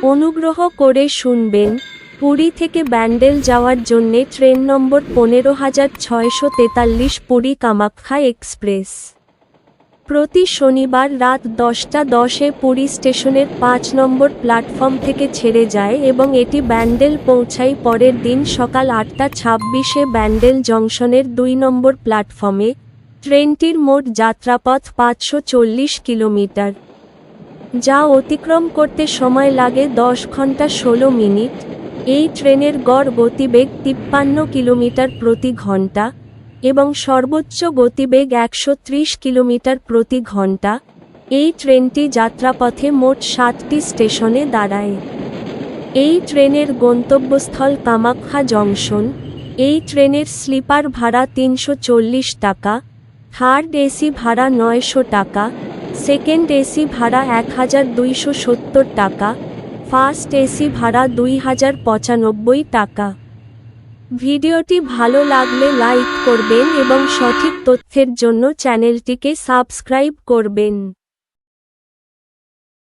অনুগ্রহ করে শুনবেন, পুরী থেকে ব্যান্ডেল যাওয়ার জন্যে ট্রেন নম্বর 15643 পুরী কামাখ্যা এক্সপ্রেস। প্রতি শনিবার রাত 10:10-এ পুরী স্টেশনের 5 নম্বর প্ল্যাটফর্ম থেকে ছেড়ে যায় এবং এটি ব্যান্ডেল পৌঁছায় পরের দিন সকাল 8:26-এ ব্যান্ডেল জংশনের 2 নম্বর প্ল্যাটফর্মে। ট্রেনটির মোট যাত্রাপথ 540 কিলোমিটার, যা অতিক্রম করতে সময় লাগে 10 ঘন্টা 16 মিনিট। এই ট্রেনের গড় গতিবেগ 53 কিলোমিটার প্রতি ঘন্টা এবং সর্বোচ্চ গতিবেগ 130 কিলোমিটার প্রতি ঘন্টা। এই ট্রেনটি যাত্রাপথে মোট 7টি স্টেশনে দাঁড়ায়। এই ট্রেনের গন্তব্যস্থল কামাখ্যা জংশন। এই ট্রেনের স্লিপার ভাড়া 340 টাকা, থার্ড এসি ভাড়া 900 টাকা, সেকেন্ড এসি ভাড়া 1270 টাকা, ফার্স্ট এসি ভাড়া 2095 টাকা। ভিডিওটি ভালো লাগলে লাইক করবেন এবং সঠিক তথ্যের জন্য চ্যানেলটিকে সাবস্ক্রাইব করবেন।